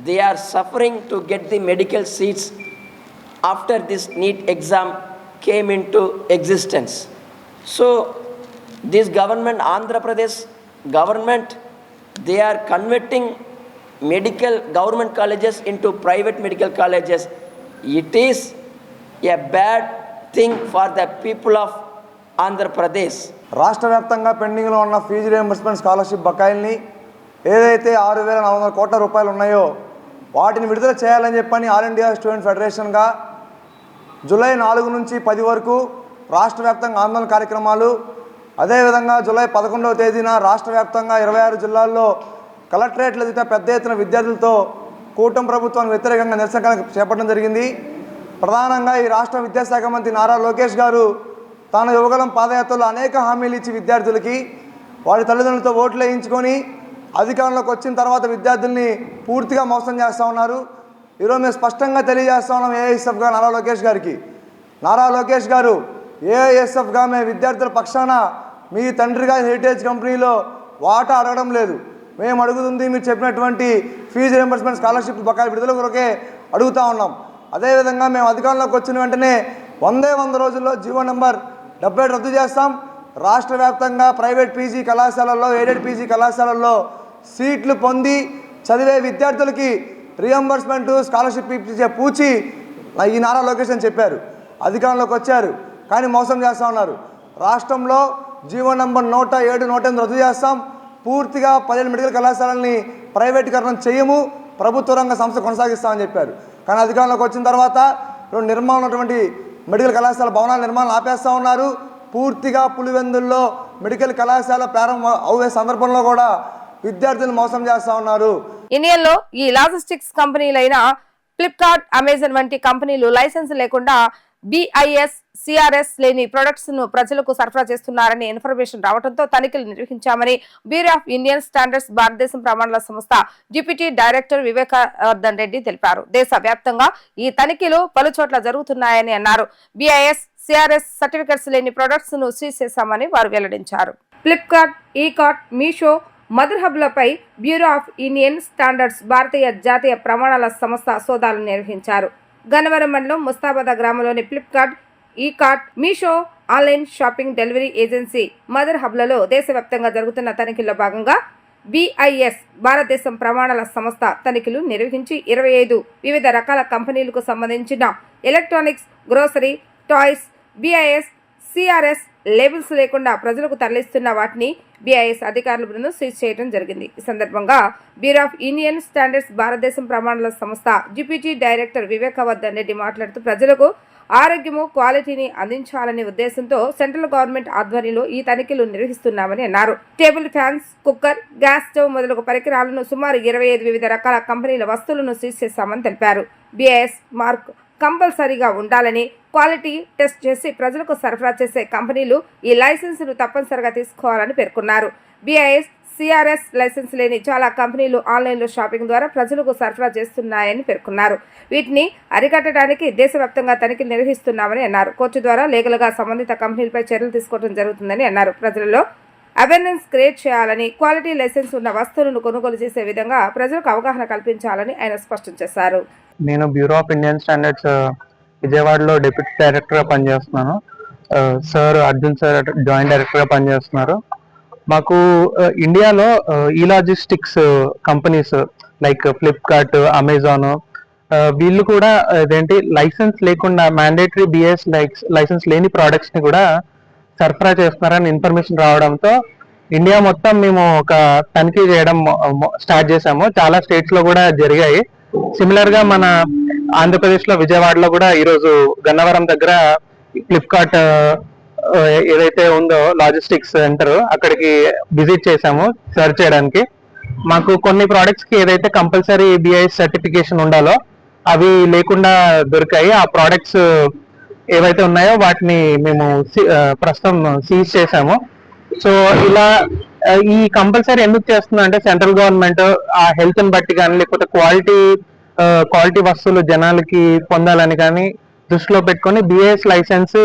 [SPEAKER 4] they are suffering to get the medical seats after this NEET exam came into existence. So this government, Andhra Pradesh government, they are converting government colleges into private medical colleges. It is a bad thing for the people of Andhra Pradesh.
[SPEAKER 5] రాష్ట్ర వ్యాప్తంగా పెండింగ్లో ఉన్న ఫీజు రియంబర్స్మెంట్ స్కాలర్షిప్ బకాయిల్ని ఏదైతే 6,400 కోట్ల రూపాయలు ఉన్నాయో వాటిని విడుదల చేయాలని చెప్పని ఆల్ ఇండియా స్టూడెంట్ ఫెడరేషన్గా జూలై 4 నుంచి 10 వరకు రాష్ట్ర వ్యాప్తంగా ఆందోళన కార్యక్రమాలు, అదేవిధంగా జూలై 11వ తేదీన రాష్ట్ర వ్యాప్తంగా 26 జిల్లాల్లో కలెక్టరేట్ల ఎదుట పెద్ద ఎత్తున విద్యార్థులతో కూటమి ప్రభుత్వానికి వ్యతిరేకంగా నిరసన చేపట్టడం జరిగింది. ప్రధానంగా ఈ రాష్ట్ర విద్యాశాఖ మంత్రి నారా లోకేష్ గారు తాను యువగలం పాదయాత్రలో అనేక హామీలు ఇచ్చి విద్యార్థులకి వారి తల్లిదండ్రులతో ఓట్లు వేయించుకొని అధికారంలోకి వచ్చిన తర్వాత విద్యార్థుల్ని పూర్తిగా మోసం చేస్తూ ఉన్నారు. ఈరోజు మేము స్పష్టంగా తెలియజేస్తా ఉన్నాం ఏఐఎస్ఎఫ్గా నారా లోకేష్ గారికి. నారా లోకేష్ గారు, ఏఐఎస్ఎఫ్గా మేము విద్యార్థుల పక్షాన మీ తండ్రిగా హెరిటేజ్ కంపెనీలో వాటా అడగడం లేదు. మేము అడుగుతుంది మీరు చెప్పినటువంటి ఫీజు రియంబర్స్మెంట్ స్కాలర్షిప్ బకాయిల విడుదల కొరకే అడుగుతూ ఉన్నాం. అదేవిధంగా మేము అధికారంలోకి వచ్చిన వెంటనే 100 రోజుల్లో జీవో నెంబర్ 77 రద్దు చేస్తాం. రాష్ట్ర వ్యాప్తంగా ప్రైవేట్ పీజీ కళాశాలల్లో, ఎయిడెడ్ పీజీ కళాశాలల్లో సీట్లు పొంది చదివే విద్యార్థులకి రియంబర్స్మెంట్ స్కాలర్షిప్ ఇచ్చే పూచి ఈ నారా లోకేష్ అని చెప్పారు. అధికారంలోకి వచ్చారు కానీ మోసం చేస్తూ ఉన్నారు. రాష్ట్రంలో జీవో నెంబర్ 107, 108 రద్దు చేస్తాం. పూర్తిగా 17 మెడికల్ కళాశాలల్ని ప్రైవేటీకరణం చేయము, ప్రభుత్వ రంగ సంస్థ కొనసాగిస్తామని చెప్పారు. కానీ అధికారంలోకి వచ్చిన తర్వాత నిర్మాణం ఉన్నటువంటి మెడికల్ కళాశాల భవనాల నిర్మాణం ఆపేస్తూ ఉన్నారు. పూర్తిగా పులివెందుల్లో మెడికల్ కళాశాల ప్రారంభం అయ్యే సందర్భంలో కూడా విద్యార్థులను మోసం చేస్తూ ఉన్నారు.
[SPEAKER 1] ఇండియాలో ఈ లాజిస్టిక్స్ కంపెనీలైన ఫ్లిప్కార్ట్, అమెజాన్ వంటి కంపెనీలు లైసెన్స్ లేకుండా BIS, CRS లేని ప్రొడక్ట్స్ ను ప్రజలకు సరఫరా చేస్తున్నారని ఇన్ఫర్మేషన్ రావడంతో తనిఖీలు నిర్వహించామని బ్యూరో ఆఫ్ ఇండియన్ స్టాండర్డ్స్ భారతదేశం ప్రమాణాల సంస్థ డిప్యూటీ డైరెక్టర్ వివేకావర్ధన్ రెడ్డి తెలిపారు. దేశవ్యాప్తంగా ఈ తనిఖీలు పలు చోట్ల జరుగుతున్నాయని అన్నారు. BIS, CRS సర్టిఫికెట్స్ లేని ప్రొడక్ట్స్ ను సీజ్ చేశామని వారు వెల్లడించారు. ఫ్లిప్కార్ట్, ఈకార్ట్, మీషో, మదర్ హబ్లపై బ్యూరో ఆఫ్ ఇండియన్ స్టాండర్డ్స్ భారతీయ జాతీయ ప్రమాణాల సంస్థ సోదాలు నిర్వహించారు. గన్నవరం మండలం ముస్తాబాద్ గ్రామంలోని Flipkart, Ekart, Meesho online shopping delivery agency mother హబ్లలో దేశవ్యాప్తంగా జరుగుతున్న తనిఖీల్లో భాగంగా BIS భారతదేశం ప్రమాణాల సంస్థ తనిఖీలు నిర్వహించి 25 వివిధ రకాల కంపెనీలకు సంబంధించిన electronics, grocery, toys BIS, CRS labels లేకుండా ప్రజలకు తరలిస్తున్న వాటిని BIS అధికారుల బృందం సీజ్ చేయడం జరిగింది. ఈ సందర్భంగా బ్యూరో ఆఫ్ ఇండియన్ స్టాండర్డ్స్ భారతదేశం ప్రమాణాల సంస్థ డిప్యూటీ డైరెక్టర్ వివేకావర్ధన్ రెడ్డి మాట్లాడుతూ ప్రజలకు ఆరోగ్యము, క్వాలిటీని అందించాలనే ఉద్దేశంతో సెంట్రల్ గవర్నమెంట్ ఆధ్వర్యంలో ఈ తనిఖీలు నిర్వహిస్తున్నామని అన్నారు. Table fans, cooker, gas stove మొదలగు పరికరాలను సుమారు 25 వివిధ రకాల కంపెనీల వస్తువులను సీజ్ చేశామని తెలిపారు. BIS మార్క్ కంపల్సరీగా ఉండాలని, క్వాలిటీ టెస్ట్ చేసి ప్రజలకు సరఫరా చేసే కంపెనీలు ఈ లైసెన్స్ ను తప్పనిసరిగా తీసుకోవాలని పేర్కొన్నారు. BIS, CRS లైసెన్స్ లేని చాలా కంపెనీలు ఆన్లైన్లో షాపింగ్ ద్వారా ప్రజలకు సరఫరా చేస్తున్నాయని పేర్కొన్నారు. వీటిని అరికట్టడానికి దేశవ్యాప్తంగా తనిఖీలు నిర్వహిస్తున్నామని అన్నారు. కోర్టు ద్వారా లీగల్ గా సంబంధిత కంపెనీలపై చర్యలు తీసుకోవడం జరుగుతుందని అన్నారు. ప్రజలలో అవేర్నెస్ క్రియేట్ చేయాలని, క్వాలిటీ లైసెన్స్ ఉన్న వస్తువులను కొనుగోలు చేసే విధంగా ప్రజలకు అవగాహన కల్పించాలని ఆయన స్పష్టం చేశారు.
[SPEAKER 6] నేను బ్యూరో ఆఫ్ ఇండియన్ స్టాండర్డ్స్ విజయవాడలో డిప్యూటీ డైరెక్టర్ గా పనిచేస్తున్నాను. Sir Arjun sir joint director గా పనిచేస్తున్నారు. మాకు ఇండియాలో ఈ logistics companies like Flipkart, Amazon వీళ్ళు కూడా ఇదేంటి లైసెన్స్ లేకుండా మ్యాండేటరీ BIS లైసెన్స్ లేని ప్రోడక్ట్స్ ని కూడా సరఫరా చేస్తున్నారని ఇన్ఫర్మేషన్ రావడంతో ఇండియా మొత్తం మేము ఒక తనిఖీ చేయడం స్టార్ట్ చేసాము. చాలా స్టేట్స్ లో కూడా జరిగాయి. సిమిలర్ గా మన ఆంధ్రప్రదేశ్ లో విజయవాడలో కూడా ఈరోజు గన్నవరం దగ్గర ఫ్లిప్కార్ట్ ఏదైతే ఉందో లాజిస్టిక్స్ సెంటర్ అక్కడికి విజిట్ చేసాము సర్చ్ చేయడానికి. మాకు కొన్ని ప్రోడక్ట్స్ కి ఏదైతే కంపల్సరీ BIS సర్టిఫికేషన్ ఉండాలో అవి లేకుండా దొరికాయి. ఆ ప్రోడక్ట్స్ ఏవైతే ఉన్నాయో వాటిని మేము ప్రస్తుతం సీజ్ చేసాము. సో ఇలా ఈ కంపల్సరీ ఎందుకు చేస్తుంది అంటే సెంట్రల్ గవర్నమెంట్ ఆ హెల్త్ ని బట్టి కానీ లేకపోతే క్వాలిటీ వస్తువులు జనాలకి పొందాలని కానీ దృష్టిలో పెట్టుకొని BIS లైసెన్స్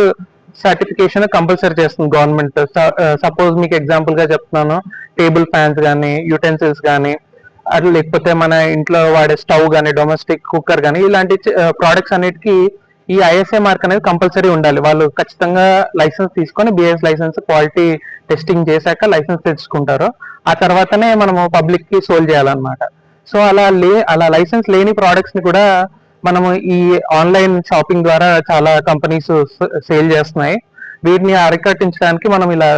[SPEAKER 6] సర్టిఫికేషన్ కంపల్సరీ చేస్తుంది గవర్నమెంట్. సపోజ్ మీకు ఎగ్జాంపుల్ గా చెప్తున్నాను, టేబుల్ ఫ్యాన్స్ కానీ, యూటెన్సిల్స్ కానీ, అట్లా లేకపోతే మన ఇంట్లో వాడే స్టవ్ కానీ, డొమెస్టిక్ కుక్కర్ కానీ, ఇలాంటి ప్రోడక్ట్స్ అన్నిటికీ ఈ ఐఎస్ఐ మార్క్ అనేది కంపల్సరీ ఉండాలి. వాళ్ళు ఖచ్చితంగా లైసెన్స్ తీసుకొని బిఎస్ లైసెన్స్ క్వాలిటీ టెస్టింగ్ చేశాక లైసెన్స్ తెచ్చుకుంటారు. ఆ తర్వాతనే మనము పబ్లిక్ కి సోల్ చేయాలన్నమాట. సో అలా లైసెన్స్ లేని ప్రోడక్ట్స్ ని కూడా మనము ఈ ఆన్లైన్ షాపింగ్ ద్వారా చాలా కంపెనీస్ సేల్ చేస్తున్నాయి. వీటిని అరికట్టించడానికి మనం ఇలా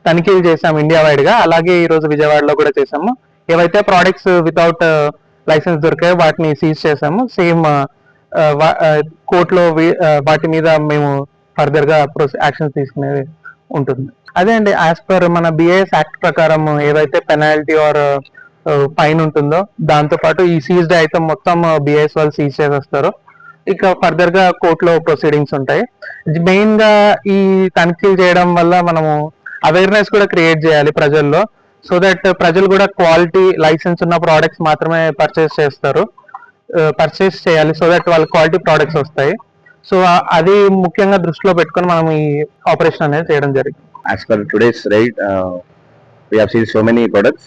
[SPEAKER 6] తనిఖీలు చేసాం ఇండియా వైడ్ గా. అలాగే ఈ రోజు విజయవాడలో కూడా చేసాము. ఏవైతే ప్రోడక్ట్స్ వితౌట్ లైసెన్స్ దొరికాయో వాటిని సీజ్ చేసాము. సేమ్ కోర్టులో వాటి మీద మేము ఫర్దర్ గా యాక్షన్ తీసుకునేది ఉంటుంది. అదే అండి, యాజ్ పర్ మన బిఏఎస్ యాక్ట్ ప్రకారం ఏవైతే పెనాల్టీ ఆర్ ఫైన్ ఉంటుందో దాంతో పాటు ఈ సీజ్డ్ ఐటమ్ మొత్తం బిఏఎస్ వాళ్ళు సీజ్ చేసేస్తారు. ఇక ఫర్దర్ గా కోర్టులో ప్రొసీడింగ్స్ ఉంటాయి. మెయిన్ గా ఈ తనిఖీలు చేయడం వల్ల మనము అవేర్నెస్ కూడా క్రియేట్ చేయాలి ప్రజల్లో, సో దట్ ప్రజలు కూడా క్వాలిటీ లైసెన్స్ ఉన్న ప్రోడక్ట్స్ మాత్రమే పర్చేస్ చేయాలి, సో దట్ వాళ్ళ క్వాలిటీ ప్రోడక్ట్స్ వస్తాయి. సో అది ముఖ్యంగా దృష్టిలో పెట్టుకొని మనం ఈ ఆపరేషన్ అనేది చేయడం జరిగింది.
[SPEAKER 7] As per today's raid, we have seen so many products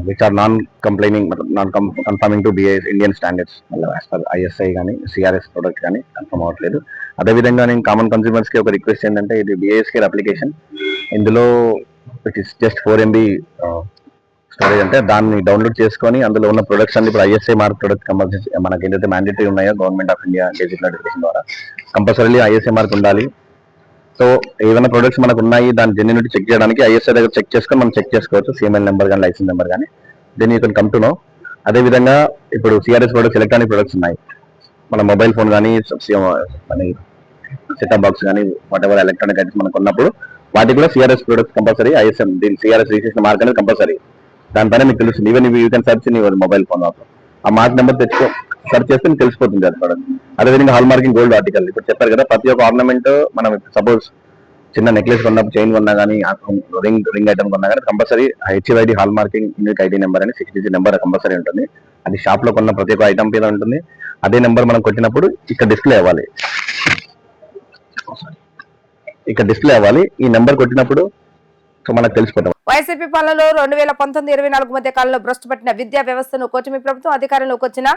[SPEAKER 7] which are non-conforming to BIS Indian standards. As per ISI కానీ CRS product కానీ కన్ఫర్మ్ అవ్వట్లేదు. అదేవిధంగా నేను కామన్ కన్స్యూమర్స్ కి ఒక రిక్వెస్ట్ ఏంటంటే, ఇది BIS కేర్ అప్లికేషన్, ఇందులో it is just 4 MB storage. అంటే దాన్ని డౌన్లోడ్ చేసుకొని అందులో ఉన్న ప్రొడక్ట్స్ అన్ని ఇప్పుడు ISI మార్క్ ప్రొడక్ట్ కంపల్సరీ మనకి ఏదైతే మ్యాండేటరీ ఉన్నాయో government of India gazette notification ద్వారా కంపల్సరీ ISI మార్క్ ఉండాలి. సో ఏదైనా ప్రొడక్ట్స్ మనకు ఉన్నాయి దాని జెన్యూనిటీ చెక్ చేయడానికి ISI దగ్గర చెక్ చేసుకొని మనం చెక్ చేసుకోవచ్చు, CML నెంబర్ కానీ లైసెన్స్ నెంబర్ కానీ. Then you can come to know. అదేవిధంగా ఇప్పుడు CRS ప్రొడక్ట్స్, ఎలక్ట్రానిక్ ప్రొడక్ట్స్ ఉన్నాయి, మన మొబైల్ ఫోన్ కానీ సెటప్ బాక్స్ కానీ వాట్ ఎవర్ ఎలక్ట్రానిక్ ఐటమ్స్ మనకు ఉన్నప్పుడు వాటికి కూడా CRS ప్రొడక్ట్స్ కంపల్సరీ, ISM దీని CRS రిజిస్ట్రేషన్ మార్క్ అనేది కంపల్సరీ. దానిపైన మీకు తెలుస్తుంది. Even you can search in your mobile phone also. ఆ మార్క్ నెంబర్ సర్చ్ చేస్తే మీకు తెలిసిపోతుంది అది ప్రోడక్ట్. అదేవిధంగా హాల్ మార్కింగ్ గోల్డ్ ఆర్టికల్ ఇప్పుడు చెప్పారు కదా, ప్రతి ఒక్క ఆర్నమెంట్ మనం సపోజ్ చిన్న నెక్లెస్ కొన్నప్పుడు, చైన్ కొన్నా కానీ, రింగ్ ఐటమ్ కొన్నా కానీ compulsory HUID hall marking unique ID number అని 6 digit నెంబర్ కంపల్సరీ ఉంటుంది. అది షాప్ లో కొన్న ప్రతి ఒక్క ఐటమ్ మీద ఉంటుంది. అదే నెంబర్ మనం కొట్టినప్పుడు ఇక్కడ డిస్ప్లే అవ్వాలి. ఈ నెంబర్ కొట్టినప్పుడు మనకు తెలిసిపోతాం.
[SPEAKER 1] వైసీపీ పాలనలో 2019-24 మధ్య కాలంలో భ్రష్టు పట్టిన విద్యా వ్యవస్థను కూటమి ప్రభుత్వం అధికారంలోకి వచ్చిన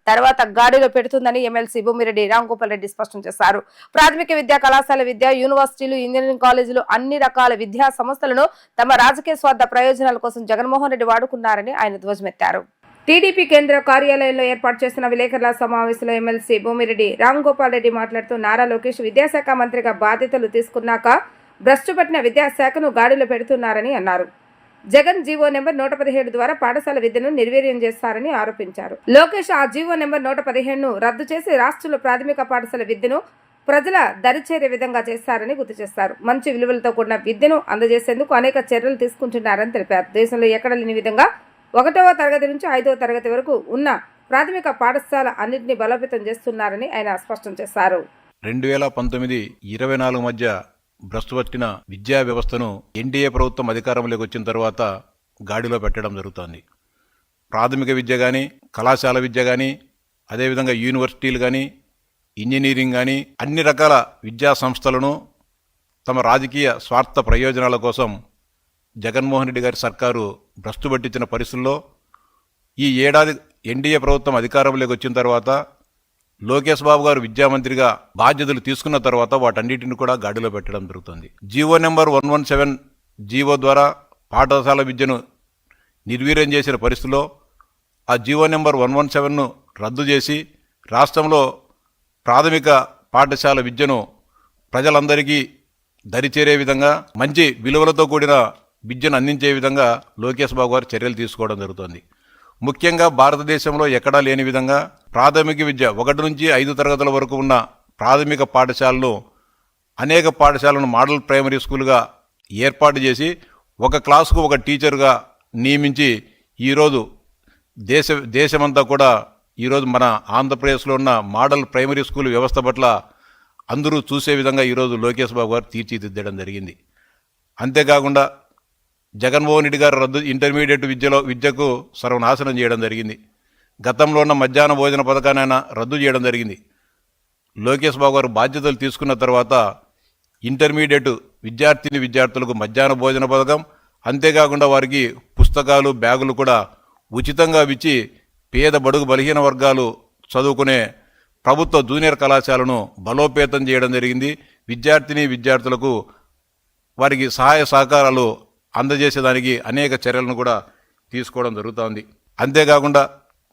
[SPEAKER 1] తర్వాత గాడిలో పెడుతుందని ఎమ్మెల్సీ భూమిరెడ్డి రాంగోపాల్ రెడ్డి స్పష్టం చేశారు. ప్రాథమిక విద్యా కళాశాల విద్య, యూనివర్సిటీలు, ఇంజనీరింగ్ కాలేజీలు, అన్ని రకాల విద్యా సంస్థలను తమ రాజకీయ స్వార్థ ప్రయోజనాల కోసం జగన్మోహన్ రెడ్డి వాడుకున్నారని ఆయన ధ్వజమెత్తారు. టీడీపీ కేంద్ర కార్యాలయంలో ఏర్పాటు చేసిన విలేకరుల సమావేశంలో ఎమ్మెల్సీ భూమిరెడ్డి రాంగోపాల్ రెడ్డి మాట్లాడుతూ, నారా లోకేష్ విద్యాశాఖ మంత్రిగా బాధ్యతలు తీసుకున్నాక భ్రష్టు పట్టిన విద్యాశాఖను గాడిలో పెడుతున్నారని అన్నారు. జగన్ జీవో నెంబర్ 117 ద్వారా పాఠశాల విద్యను నిర్వీర్యం చేస్తారని ఆరోపించారు. లోకేష్ ఆ జీవో నెంబర్ 115ను రద్దు చేసి రాష్ట్రంలో ప్రాథమిక పాఠశాల విద్యను ప్రజల దరిచేరే విధంగా చేస్తారని గుర్తు చేశారు. మంచి విలువలతో కూడిన విద్యను అందజేసేందుకు అనేక చర్యలు తీసుకుంటున్నారని తెలిపారు. దేశంలో ఎక్కడ లేని విధంగా 1వ తరగతి నుంచి 5వ తరగతి వరకు ఉన్న ప్రాథమిక పాఠశాల అన్నింటినీ బలోపేతం చేస్తున్నారని ఆయన స్పష్టం చేశారు.
[SPEAKER 8] 2019-24 మధ్య భ్రష్టు పట్టిన విద్యా వ్యవస్థను ఎన్డీఏ ప్రభుత్వం అధికారంలోకి వచ్చిన తర్వాత గాడిలో పెట్టడం జరుగుతోంది. ప్రాథమిక విద్య కానీ, కళాశాల విద్య కానీ, అదేవిధంగా యూనివర్సిటీలు కానీ, ఇంజనీరింగ్ కానీ, అన్ని రకాల విద్యా సంస్థలను తమ రాజకీయ స్వార్థ ప్రయోజనాల కోసం జగన్మోహన్ రెడ్డి గారి సర్కారు భ్రష్టు పట్టించిన పరిస్థితుల్లో ఈ ఏడాది ఎన్డీఏ ప్రభుత్వం అధికారంలోకి వచ్చిన తర్వాత లోకేష్ బాబు గారు విద్యామంత్రిగా బాధ్యతలు తీసుకున్న తర్వాత వాటన్నిటిని కూడా గాడిలో పెట్టడం జరుగుతుంది. జీవో నెంబర్ 117 జీవో ద్వారా పాఠశాల విద్యను నిర్వీర్యం చేసిన పరిస్థితుల్లో ఆ జీవో నెంబర్ 117ను రద్దు చేసి రాష్ట్రంలో ప్రాథమిక పాఠశాల విద్యను ప్రజలందరికీ దరిచేరే విధంగా, మంచి విలువలతో కూడిన విద్యను అందించే విధంగా లోకేష్ బాబు గారు చర్యలు తీసుకోవడం జరుగుతుంది. ముఖ్యంగా భారతదేశంలో ఎక్కడా లేని విధంగా ప్రాథమిక విద్య 1 నుంచి 5 తరగతుల వరకు ఉన్న ప్రాథమిక పాఠశాలను, అనేక పాఠశాలను మోడల్ ప్రైమరీ స్కూల్గా ఏర్పాటు చేసి ఒక క్లాసుకు ఒక టీచర్గా నియమించి ఈరోజు దేశమంతా కూడా ఈరోజు మన ఆంధ్రప్రదేశ్లో ఉన్న మోడల్ ప్రైమరీ స్కూల్ వ్యవస్థ పట్ల అందరూ చూసే విధంగా ఈరోజు లోకేష్ బాబు గారు తీర్చిదిద్దడం జరిగింది. అంతేకాకుండా జగన్మోహన్ రెడ్డి గారు ఇంటర్మీడియట్ విద్యకు సర్వనాశనం చేయడం జరిగింది. గతంలో ఉన్న మధ్యాహ్న భోజన పథకాన్ని ఆయన రద్దు చేయడం జరిగింది. లోకేష్ బాబు గారు బాధ్యతలు తీసుకున్న తర్వాత ఇంటర్మీడియట్ విద్యార్థులకు మధ్యాహ్న భోజన పథకం, అంతేకాకుండా వారికి పుస్తకాలు, బ్యాగులు కూడా ఉచితంగా ఇచ్చి పేద బడుగు బలహీన వర్గాలు చదువుకునే ప్రభుత్వ జూనియర్ కళాశాలను బలోపేతం చేయడం జరిగింది. విద్యార్థులకు వారికి సహాయ సహకారాలు అందజేసేదానికి అనేక చర్యలను కూడా తీసుకోవడం జరుగుతోంది. అంతేకాకుండా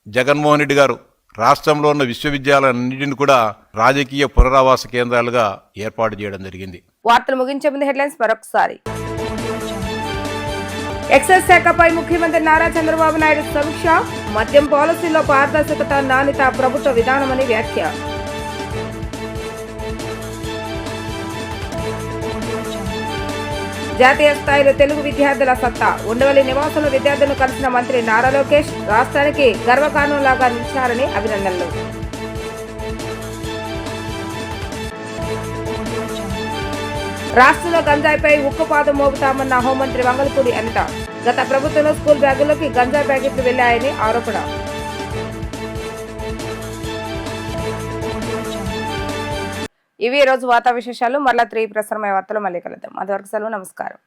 [SPEAKER 8] జగన్మోహన్ రెడ్డి గారు రాష్ట్రంలో ఉన్న విశ్వవిద్యాలయాలన్నింటినీ కూడా రాజకీయ పునరావాస కేంద్రాలుగా ఏర్పాటు చేయడం జరిగింది.
[SPEAKER 1] వార్తలు ముగించే ముందు హెడ్లైన్స్ మరొకసారి. ఎక్సైజ్ శాఖపై ముఖ్యమంత్రి నారా చంద్రబాబు నాయుడు సమీక్ష. మద్యం పాలసీలో పారదర్శకత, నాణ్యత ప్రభుత్వ విధానమని వ్యాఖ్య. జాతీయ స్థాయిలో తెలుగు విద్యార్థుల సత్తా. ఉండవల్లి నివాసంలో విద్యార్థులను కలిసిన మంత్రి నారా లోకేష్. రాష్ట్రానికి గర్వకారణంలాగా నిలిచారని అభినందనలు. రాష్ట్రంలో గంజాయిపై ఉక్కుపాదం మోపుతామన్న హోంమంత్రి వంగలపూడి అనిత. గత ప్రభుత్వంలో స్కూల్ బ్యాగుల్లోకి గంజాయి ప్యాకెట్లు వెళ్లాయని ఆరోపణ. ఇవి ఈ రోజు వార్తా విశేషాలు. మరలా 3 ప్రసారమయ్యే వార్తలు మళ్ళీ కలుద్దాం. అంతవరకు సెలవు, నమస్కారం.